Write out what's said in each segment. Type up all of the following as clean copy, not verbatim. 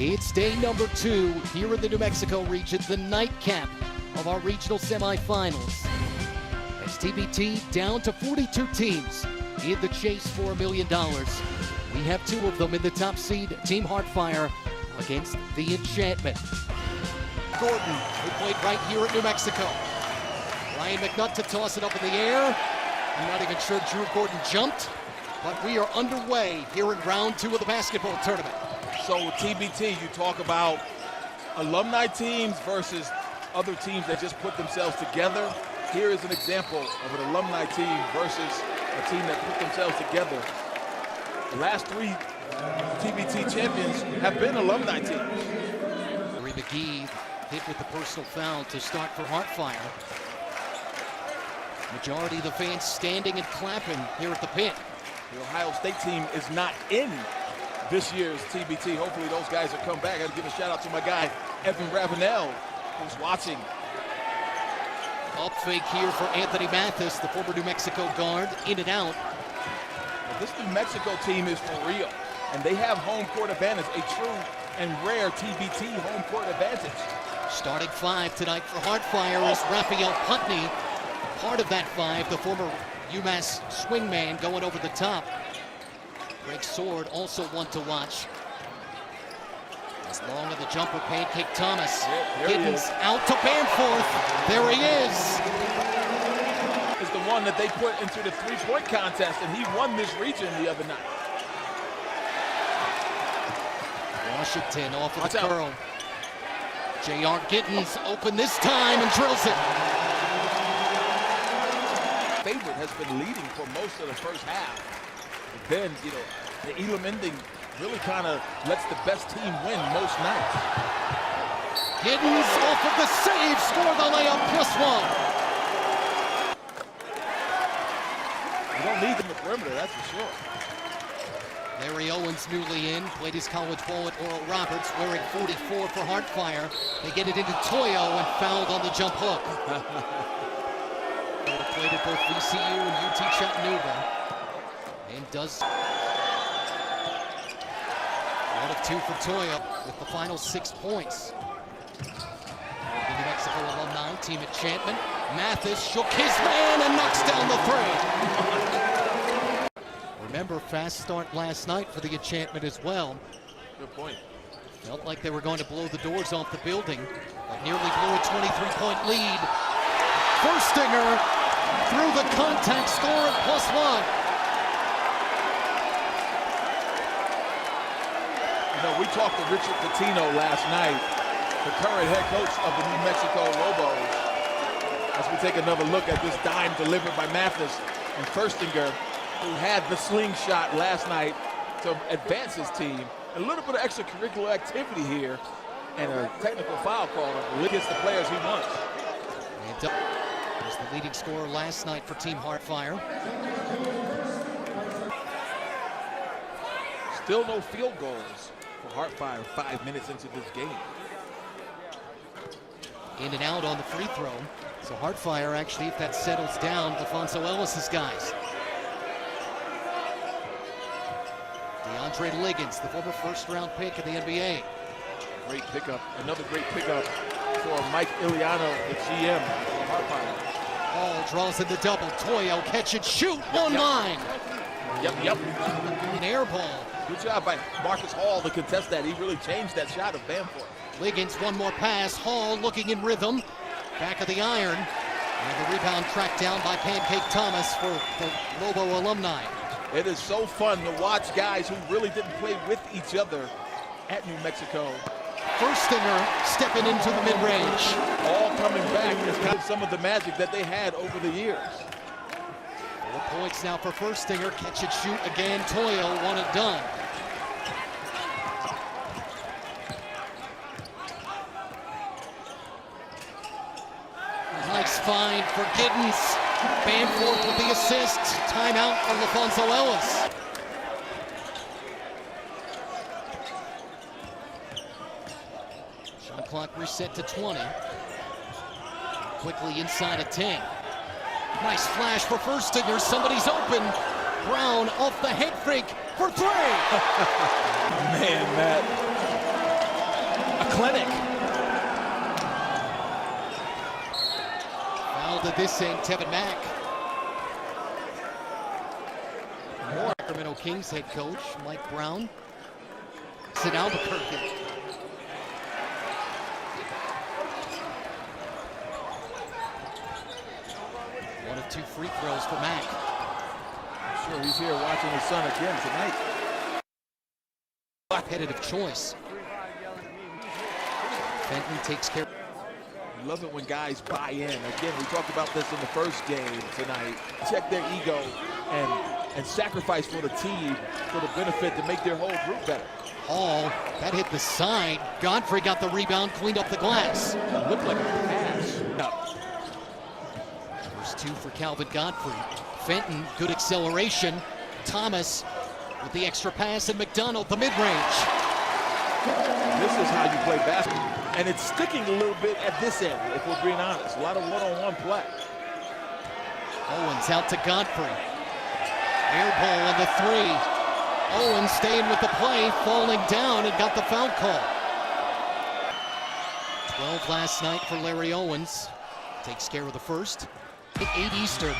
It's day number 2 here in the New Mexico region, the nightcap of our regional semifinals. As TBT down to 42 teams in the chase for $1 million. We have 2 of them in the top seed, Team Heartfire against the Enchantment. Gordon, who played right here at New Mexico. Ryan McNutt to toss it up in the air. I'm not even sure Drew Gordon jumped, but we are underway here in round 2 of the basketball tournament. So with TBT, you talk about alumni teams versus other teams that just put themselves together. Here is an example of an alumni team versus a team that put themselves together. The last 3 TBT champions have been alumni teams. Larry McGee hit with the personal foul to start for Heartfire. Majority of the fans standing and clapping here at the pit. The Ohio State team is not in this year's TBT. Hopefully those guys will come back. I got to give a shout out to my guy, Evan Ravenel, who's watching. Up fake here for Anthony Mathis, the former New Mexico guard, in and out. Well, this New Mexico team is for real, and they have home court advantage, a true and rare TBT home court advantage. Starting 5 tonight for Heartfire is Raphael Putney. Part of that 5, the former UMass swingman going over the top. Greg Sword also one to watch. As long as the jumper, Pancake Thomas. Giddens out to Bamforth. There he is. Is the one that they put into the three-point contest, and he won this region the other night. Washington off of the curl. J.R. Giddens open this time and drills it. Favorite has been leading for most of the first half. But then, the Elam ending really kind of lets the best team win most nights. Giddens off of the save, score the layup, +1. You don't need them in the perimeter, that's for sure. Larry Owens newly in, played his college ball at Oral Roberts, wearing 44 for Heartfire. They get it into Toyo and fouled on the jump hook. Played at both VCU and UT Chattanooga. And does 1 of 2 for Toyo with the final 6 points. The New Mexico alumni, Team Enchantment. Mathis shook his man and knocks down the 3. Remember, fast start last night for the Enchantment as well. Good point. Felt like they were going to blow the doors off the building, but nearly blew a 23-point lead. Furstinger through the contact, score at +1. We talked to Richard Patino last night, the current head coach of the New Mexico Lobos, as we take another look at this dime delivered by Mathis and Furstinger, who had the slingshot last night to advance his team. A little bit of extracurricular activity here, and a technical foul call. He gets the players he wants. And was the leading scorer last night for Team Heartfire. Still no field goals for Heartfire 5 minutes into this game. In and out on the free throw. So Heartfire, actually, if that settles down, Defonso Ellis's guys. DeAndre Liggins, the former first-round pick in the NBA. Great pickup. Another great pickup for Mike Iliano, the GM for Heartfire. Hall draws in the double. Toyo catch and shoot. One line. Yep. An air ball. Good job by Marcus Hall to contest that. He really changed that shot of Bamforth. Liggins, one more pass. Hall looking in rhythm. Back of the iron. And the rebound tracked down by Pancake Thomas for the Lobo alumni. It is so fun to watch guys who really didn't play with each other at New Mexico. Furstinger stepping into the mid-range. All coming back is kind of some of the magic that they had over the years. 4 points now for Furstinger. Catch and shoot again. Toyo, one and done. Nice find for Giddens. Bamforth with the assist. Timeout from Defonso Ellis. Shot clock reset to 20. Quickly inside of 10. Nice flash for Furstinger. Somebody's open. Brown off the head fake for 3. Man, Matt. clinic. Fouled at this end, Tevin Mack. More Sacramento Kings head coach Mike Brown. Sid Albuquerque. One of two free throws for Mack. I'm sure he's here watching his son again tonight. Competitive choice. Fenton takes care. Love it when guys buy in. Again, we talked about this in the first game tonight. Check their ego and sacrifice for the team for the benefit to make their whole group better. Hall, that hit the side. Godfrey got the rebound, cleaned up the glass. It looked like a pass. No. First two for Calvin Godfrey. Fenton, good acceleration. Thomas with the extra pass, and McDonald, the mid-range. This is how you play basketball. And it's sticking a little bit at this end, if we're being honest. A lot of one-on-one play. Owens out to Godfrey. Air ball on the three. Owens staying with the play, falling down and got the foul call. 12 last night for Larry Owens. Takes care of the first. 8 Eastern,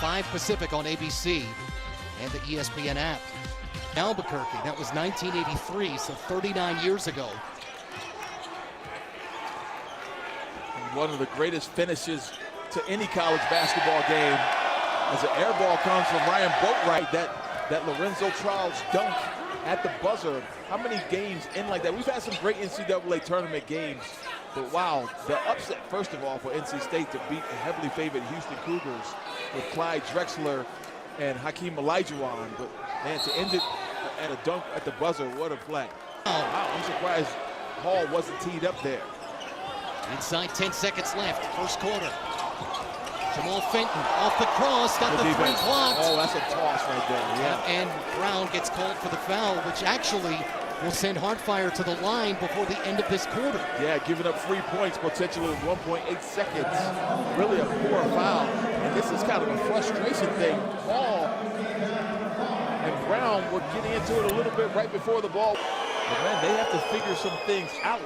5 Pacific on ABC and the ESPN app. Albuquerque, that was 1983, so 39 years ago. And one of the greatest finishes to any college basketball game as an air ball comes from Ryan Boatwright, that Lorenzo Charles dunk at the buzzer. How many games end like that? We've had some great NCAA tournament games, but wow, the upset, first of all, for NC State to beat the heavily favored Houston Cougars with Clyde Drexler and Hakeem Olajuwon. But man, to end it at a dunk at the buzzer, what a play. Wow, I'm surprised Hall wasn't teed up there. Inside 10 seconds left, first quarter. Jamal Fenton off the cross, got the three blocked. Oh, that's a toss right there, yeah. And Brown gets called for the foul, which actually will send Heartfire to the line before the end of this quarter. Yeah, giving up 3 points, potentially with 1.8 seconds. Really a poor foul. And this is kind of a frustration thing. Hall and Brown were getting into it a little bit right before the ball. But man, they have to figure some things out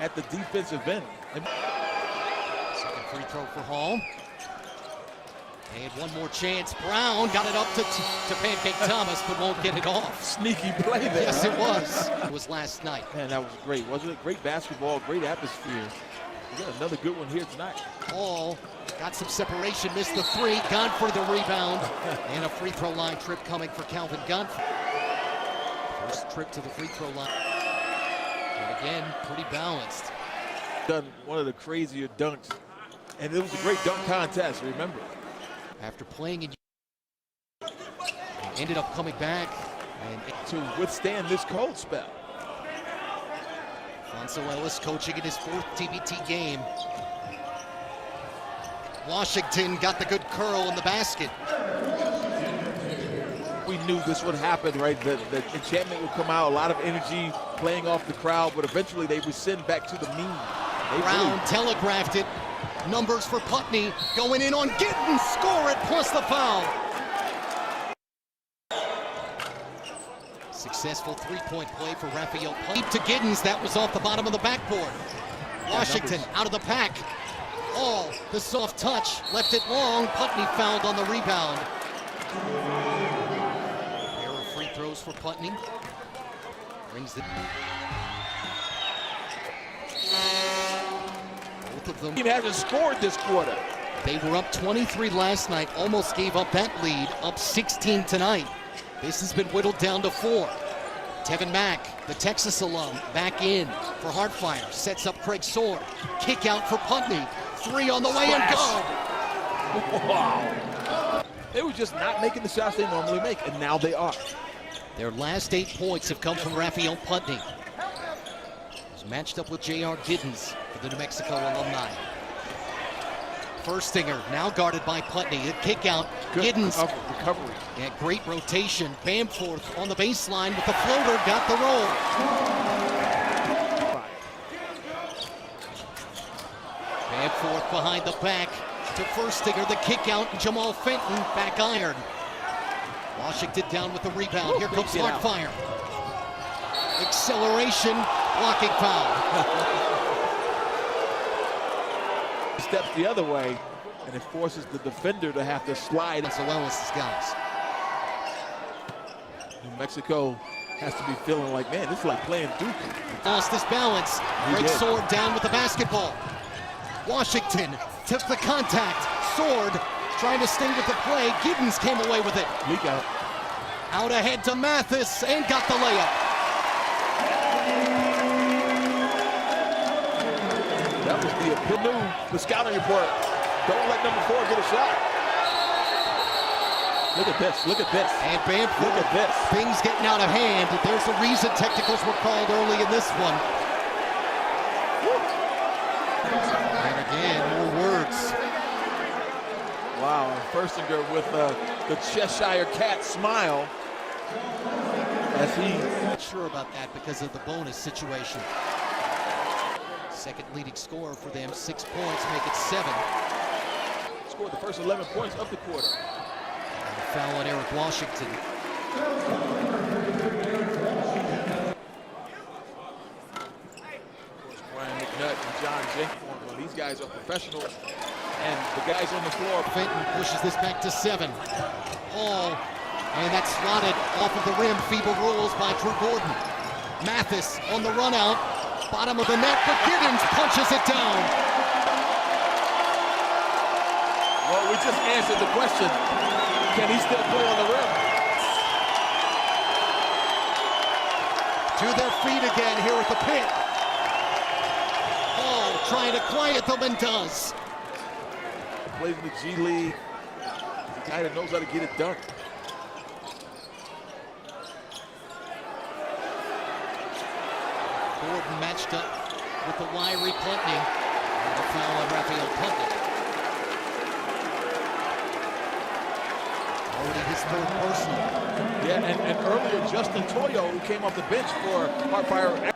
at the defensive end. Second free throw for Hall. And one more chance. Brown got it up to Pancake Thomas, but won't get it off. Sneaky play there. Yes, it was. It was last night. Man, that was great, wasn't it? Great basketball, great atmosphere. We got another good one here tonight. Hall got some separation, missed the three. Godfrey the rebound. And a free throw line trip coming for Calvin Godfrey. First trip to the free throw line. And again, pretty balanced. Done one of the crazier dunks. And it was a great dunk contest, remember. After playing in, ended up coming back and to withstand this cold spell. Fonso Ellis coaching in his 4th TBT game. Washington got the good curl in the basket. We knew this would happen, right? The Enchantment would come out, a lot of energy playing off the crowd, but eventually they would send back to the mean. Brown telegraphed it. Numbers for Putney, going in on Giddens, score it, plus the foul. Successful three-point play for Raphael Putney. To Giddens, that was off the bottom of the backboard. Washington out of the pack. Hall, the soft touch, left it long. Putney fouled on the rebound. Pair of free throws for Putney. Brings the... Both of them. He hasn't scored this quarter. They were up 23 last night, almost gave up that lead, up 16 tonight. This has been whittled down to 4. Tevin Mack, the Texas alum, back in for Heartfire, sets up Craig Sword. Kick out for Putney, 3 on the way and go. Wow. They were just not making the shots they normally make, and now they are. Their last 8 points have come from Raphael Putney. He's matched up with J.R. Giddens for the New Mexico alumni. Firstinger now guarded by Putney. The kick out. Good Giddens. recovery. Yeah, great rotation. Bamforth on the baseline with the floater. Got the roll. Bamforth behind the back to Firstinger. The kick out. Jamal Fenton back iron. Washington down with the rebound. Here comes Heartfire. Acceleration. Blocking foul. Steps the other way, and it forces the defender to have to slide. That's Ellis' guys. New Mexico has to be feeling like, man, this is like playing Duke. Lost his balance. Breaks Sword down with the basketball. Washington took the contact. Sword trying to stay with the play. Giddens came away with it. Leak out. Out ahead to Mathis and got the layup. That was the scouting report. Don't let number 4 get a shot. Look at this, look at this. And Bamford, look at this. Things getting out of hand. There's a reason technicals were called early in this one. And again, more words. Wow, Furstinger with the Cheshire Cat smile as he... Not sure about that because of the bonus situation. Second leading scorer for them, 6 points, make it 7. Scored the first 11 points of the quarter. And a foul on Eric Washington. Of course, Brian McNutt and John Jenkins. Well, these guys are professionals, and the guys on the floor. Fenton pushes this back to 7. Hall, and that's slotted off of the rim. Feeble rules by Drew Gordon. Mathis on the run out. Bottom of the net, but Giddens punches it down. Well, we just answered the question. Can he still play on the rim? To their feet again here at the pit. Hall trying to quiet them and does. Plays in the G League. The guy that knows how to get it done. Gordon matched up with the wiry Putney. And a foul on Raphael Putney. Already his 3rd personal. Yeah, and earlier Justin Toyo, who came off the bench for Heartfire.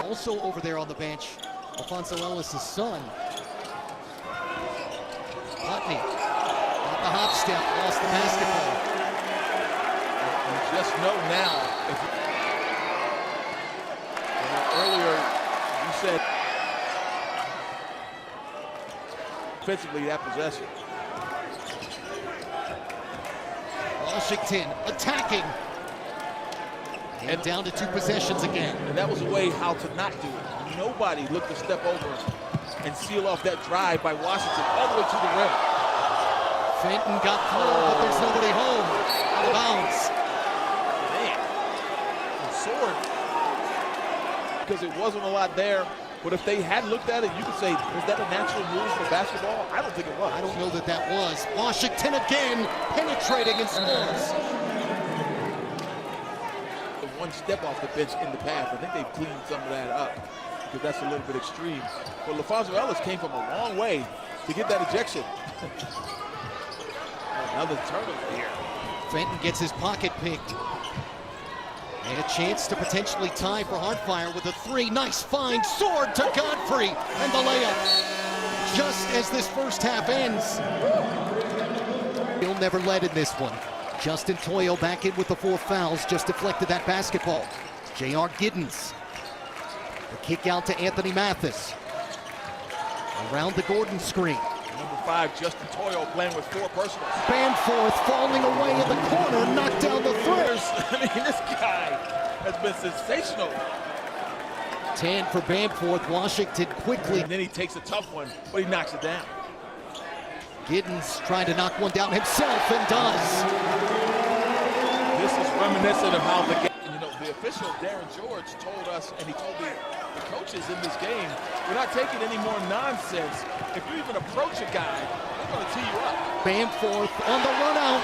Also over there on the bench, Alfonso Ellis' son. Putney got the hop step, lost the basketball. You just know now. Earlier, you said defensively that possession. Washington attacking. And down to 2 possessions again. And that was a way how to not do it. Nobody looked to step over and seal off that drive by Washington all the way to the rim. Fenton got through, but there's nobody home. Out of bounds. Man, the Sword. Because it wasn't a lot there. But if they had looked at it, you could say, was that a natural move for basketball? I don't think it was. I don't know that that was. Washington again, penetrating and scores. One step off the bench in the past. I think they've cleaned some of that up because that's a little bit extreme. But Alfonso Ellis came from a long way to get that ejection. Another turnover here. Fenton gets his pocket picked. And a chance to potentially tie for Heartfire with a 3. Nice find. Sword to Godfrey. And the layup. Just as this first half ends. He'll never led in this one. Justin Toyo back in with the 4 fouls. Just deflected that basketball. J.R. Giddens. The kick out to Anthony Mathis. Around the Gordon screen. Number 5, Justin Toyo playing with 4 personals. Bamforth falling away in the corner, knocked down the thirst. I mean, this guy has been sensational. 10 for Bamforth. Washington quickly. And then he takes a tough one, but he knocks it down. Giddens trying to knock one down himself and does. This is reminiscent of how the game, you know, the official Darren George told us, and he told the coaches in this game, we're not taking any more nonsense. If you even approach a guy, they're going to tee you up. Bamforth on the run out.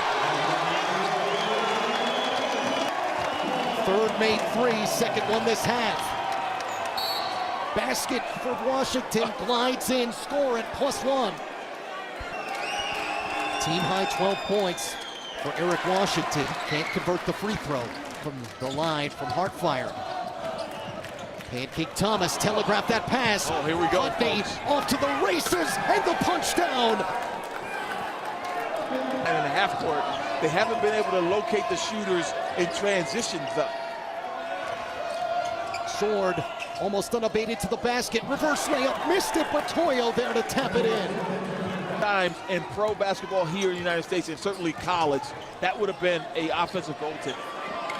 Third made 3, second one this half. Basket for Washington, glides in, score at +1. Team high 12 points for Eric Washington. Can't convert the free throw from the line from Heartfire. Pancake Thomas telegraphed that pass. Oh, here we go, Putney off to the races and the punch down. And in the half court, they haven't been able to locate the shooters in transition though. Sword almost unabated to the basket. Reverse layup, missed it, but Toyo there to tap it in. Times in pro basketball here in the United States, and certainly college, that would have been an offensive goaltender.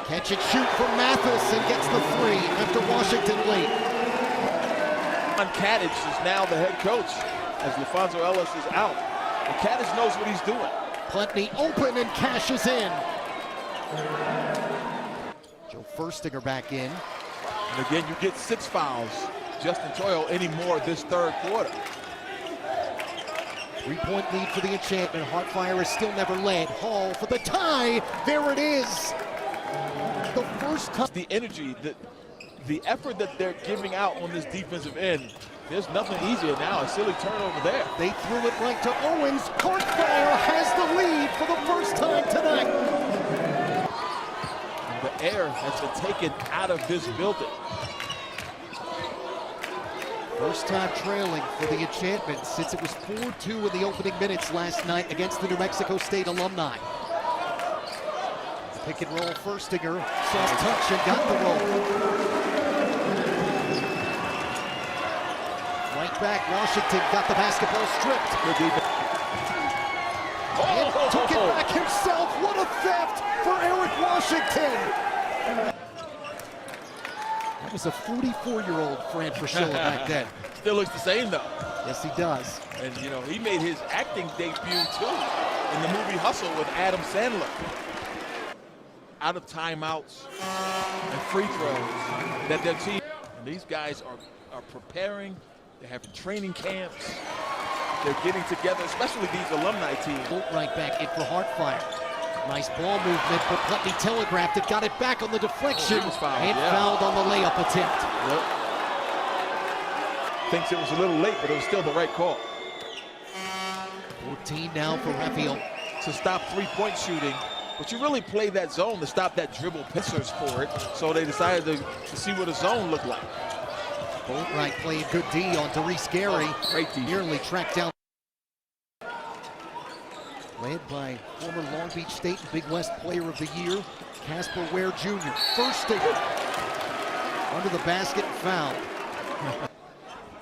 Catch and shoot from Mathis and gets the three after Washington late. Kadich is now the head coach as LaFonso Ellis is out. And Kadich knows what he's doing. Plenty open and cashes in. Joe Furstinger back in. And again, you get 6 fouls. Justin Toyo anymore this third quarter. 3-point lead for the Enchantment. Heartfire has still never led. Hall for the tie. There it is. The first time. The energy, the effort that they're giving out on this defensive end, there's nothing easier now. A silly turnover there. They threw it right to Owens. Heartfire has the lead for the first time tonight. And the air has been taken out of this building. First time trailing for the Enchantment since it was 4-2 in the opening minutes last night against the New Mexico State alumni. Pick and roll, Furstinger, soft touch and got the roll. Right back, Washington got the basketball stripped. And took it back himself. What a theft for Eric Washington. That was a 44-year-old Fran Fraschilla back then. Still looks the same though. Yes, he does. And you know, he made his acting debut too in the movie Hustle with Adam Sandler. Out of timeouts and free throws that their team, and these guys are preparing. They're having training camps. They're getting together, especially these alumni teams. Right back in for Heartfire. Nice ball movement, but Putney telegraphed it, got it back on the deflection, and fouled on the layup attempt. Yep. Thinks it was a little late, but it was still the right call. 14 now for Raphael. To stop three-point shooting, but you really play that zone to stop that dribble pissers for it, so they decided to see what a zone looked like. Boatwright playing good D on Therese Gary. Great D. Nearly tracked down. Led by former Long Beach State and Big West Player of the Year, Casper Ware Jr. Furstinger under the basket, foul.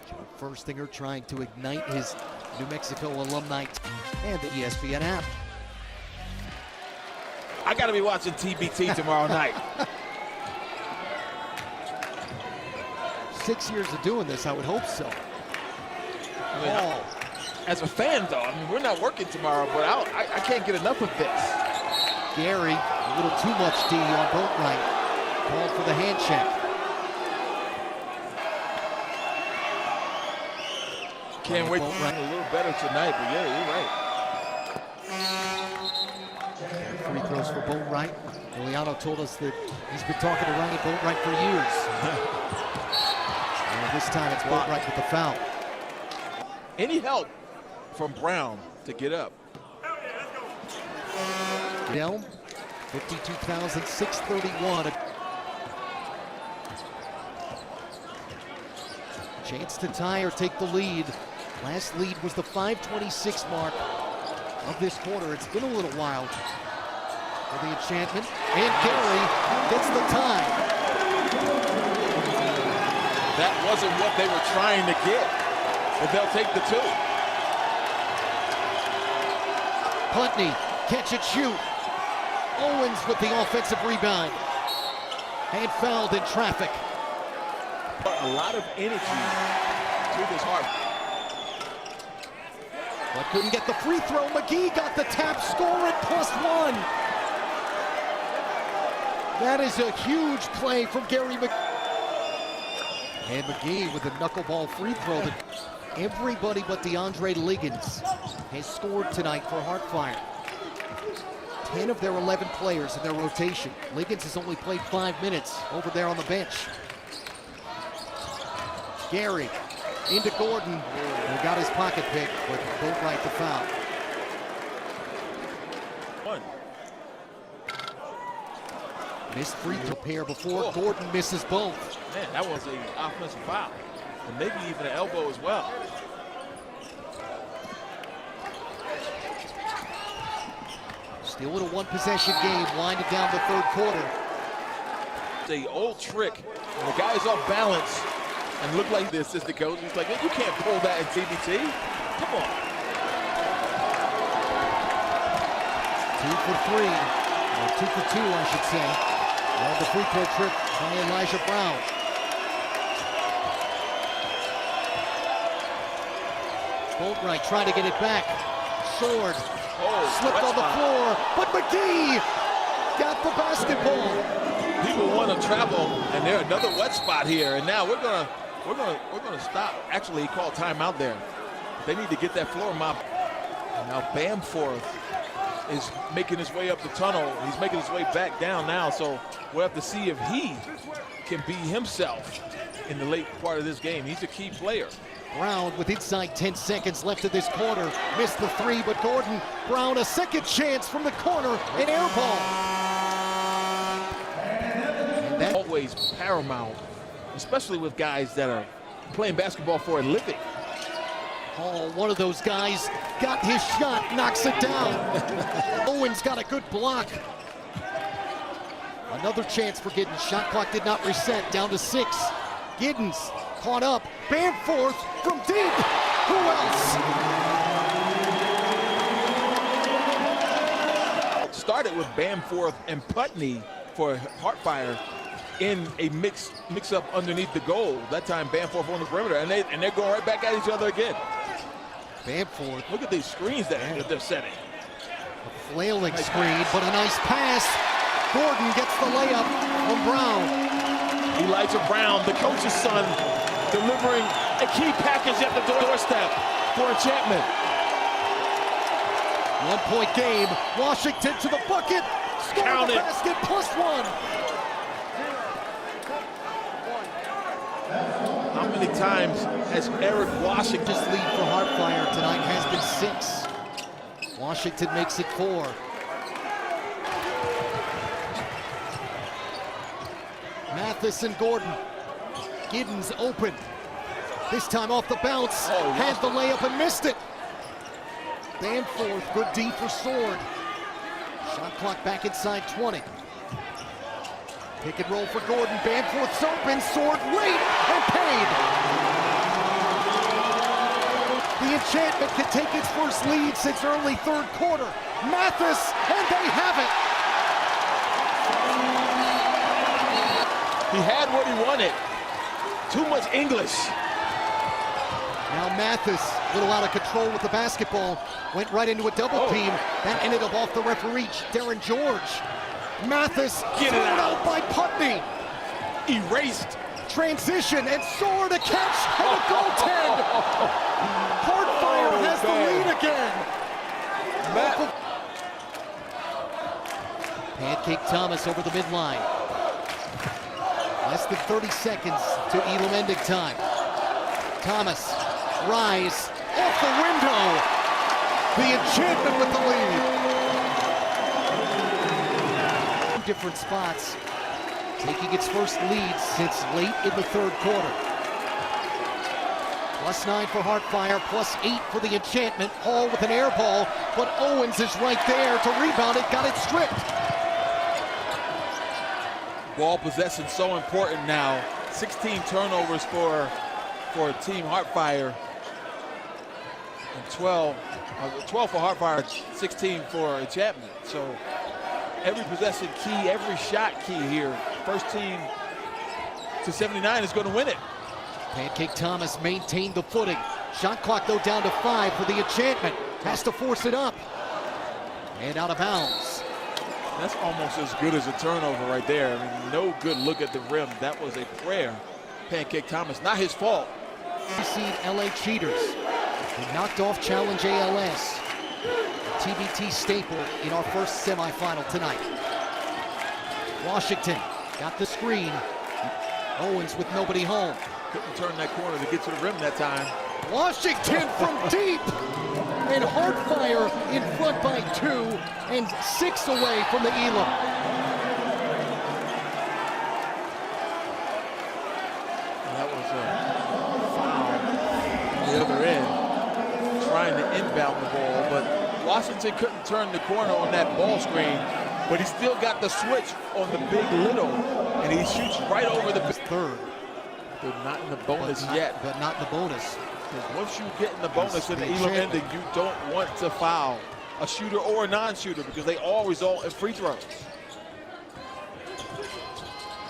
Joe Furstinger trying to ignite his New Mexico alumni and the ESPN app. I got to be watching TBT tomorrow night. 6 years of doing this, I would hope so. I mean, as a fan, though, I mean, we're not working tomorrow, but I can't get enough of this. Gary, a little too much D on Boatwright. Called for the hand check. Can't wait to run a little better tonight, but yeah, you're right. Free throws for Boatwright. Liliano told us that he's been talking to Ryan Boatwright for years. And this time it's Boatwright with the foul. Any help from Brown to get up? Down 52,631. Chance to tie or take the lead. Last lead was the 5:26 mark of this quarter. It's been a little while for the Enchantment. And Gary gets the tie. That wasn't what they were trying to get, but they'll take the two. Putney, catch and shoot. Owens with the offensive rebound. And fouled in traffic. A lot of energy to this Hart. But couldn't get the free throw. McGee got the tap, score at +1. That is a huge play from Gary McGee. And McGee with a knuckleball free throw. That everybody but DeAndre Liggins has scored tonight for Heartfire. 10 of their 11 players in their rotation. Liggins has only played 5 minutes over there on the bench. Gary into Gordon. He got his pocket pick, but Boatwright the foul. Missed free throw pair before. Gordon misses both. Man, that was an offensive foul. And maybe even an elbow as well. Still in a one-possession game, winding down the third quarter. The old trick And the guy's off balance and look like the assistant coach. He's like, you can't pull that in TBT. Come on. 2 for 3, or 2 for 2, I should say. On the free throw trip by Elijah Brown. Boatwright trying to get it back. Sword slipped on the floor, but McGee got the basketball. People want to travel, and there's another wet spot here. And now we're gonna stop. Actually, he called timeout there. They need to get that floor mop. And now Bamforth is making his way up the tunnel. He's making his way back down now. So we'll have to see if he can be himself in the late part of this game. He's a key player. Brown with inside 10 seconds left of this quarter. Missed the 3, but Gordon Brown a second chance from the corner, an air ball. And that's always paramount, especially with guys that are playing basketball for a living. Oh, one of those guys got his shot, knocks it down. Owens got a good block. Another chance for Giddens. Shot clock did not reset, down to 6. Giddens caught up. Bamforth from deep. Who else? Started with Bamforth and Putney for Heartfire in a mix-up underneath the goal. That time Bamforth on the perimeter, and they're going right back at each other again. Bamforth. Look at these screens that they're setting. A flailing screen, but a nice pass. Gordon gets the layup from Brown. Elijah Brown, the coach's son, delivering a key package at the doorstep for Enchantment. 1-point game. Washington to the bucket. Score the basket, +1. How many times has Eric Washington? This lead for Heartfire tonight has been 6. Washington makes it 4. Mathis and Gordon. Giddens open. This time off the bounce. Had the layup and missed it. Bamforth, good D for Sword. Shot clock back inside 20. Pick and roll for Gordon. Bamforth's open. Sword late and paid. The Enchantment can take its first lead since early third quarter. Mathis, and they have it. He had what he wanted. Too much English. Now Mathis, a little out of control with the basketball. Went right into a double team. That ended up off the referee, Darren George. Mathis thrown out by Putney. Erased. Transition and Sword a catch and a goaltend. Heartfire has the lead again. Pancake Thomas over the midline. Less than 30 seconds to Elam ending time. Thomas, rise, off the window. The Enchantment with the lead. Different spots, taking its first lead since late in the third quarter. +9 for Heartfire, +8 for the Enchantment. Hall with an air ball, but Owens is right there to rebound it, got it stripped. Ball possession so important now. 16 turnovers for Team Heartfire. And 12 for Heartfire, 16 for Enchantment. So every possession key, every shot key here. First team to 79 is going to win it. Pancake Thomas maintained the footing. Shot clock though down to 5 for the Enchantment. Has to force it up. And out of bounds. That's almost as good as a turnover right there. I mean, no good look at the rim. That was a prayer. Pancake Thomas, not his fault. Seed LA Cheaters. They knocked off Challenge ALS. TBT staple in our first semifinal tonight. Washington got the screen. Owens with nobody home. Couldn't turn that corner to get to the rim that time. Washington from deep. And Heartfire in front by 2 and 6 away from the Elam. That was a foul on the other end, trying to inbound the ball, but Washington couldn't turn the corner on that ball screen. but he's still got the switch on the big little, and he shoots right over the third. They're not in the bonus yet. But not in the bonus. Because once you get in the bonus in the Elam ending, you don't want to foul a shooter or a non-shooter because they all result in free throws.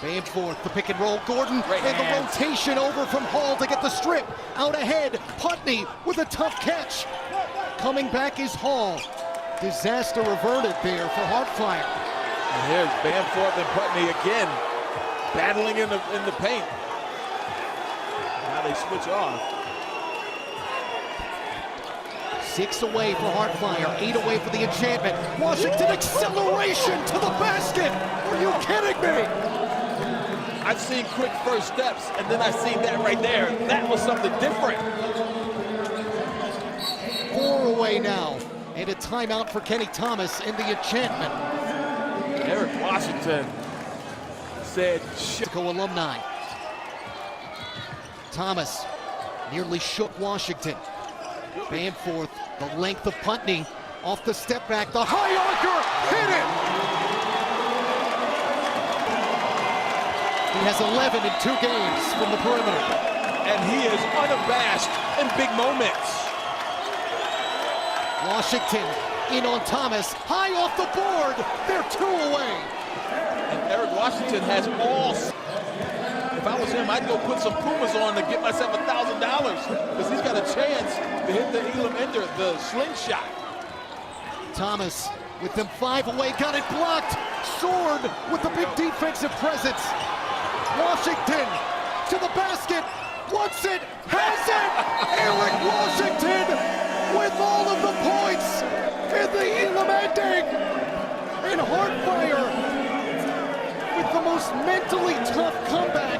Vanforth, the pick and roll. Gordon Great and hands. the rotation over from Hall to get the strip. Out ahead, Putney with a tough catch. Coming back is Hall. Disaster averted there for Heartfire. And here's Vanforth and Putney again, battling in the paint. Now they switch off. 6 away for Heartfire, 8 away for the Enchantment. Washington acceleration to the basket. Are you kidding me? I've seen quick first steps, and then I seen that right there. That was something different. 4 away now, and a timeout for Kenny Thomas in the Enchantment. Eric Washington said, Mexico alumni. Thomas nearly shook Washington. Vanforth, the length of Putney, off the step back, the high archer, hit it! He has 11 in 2 games from the perimeter. and he is unabashed in big moments. Washington in on Thomas, high off the board, they're 2 away. And Eric Washington has all. If I was him, I'd go put some Pumas on to get myself $1,000 because he's got a chance to hit the Elam ender, the slingshot. Thomas with them 5 away, got it blocked. Sword with the big defensive presence. Washington to the basket, wants it, has it! Eric Washington with all of the points in the Elam ending. And Heartfire with the most mentally tough comeback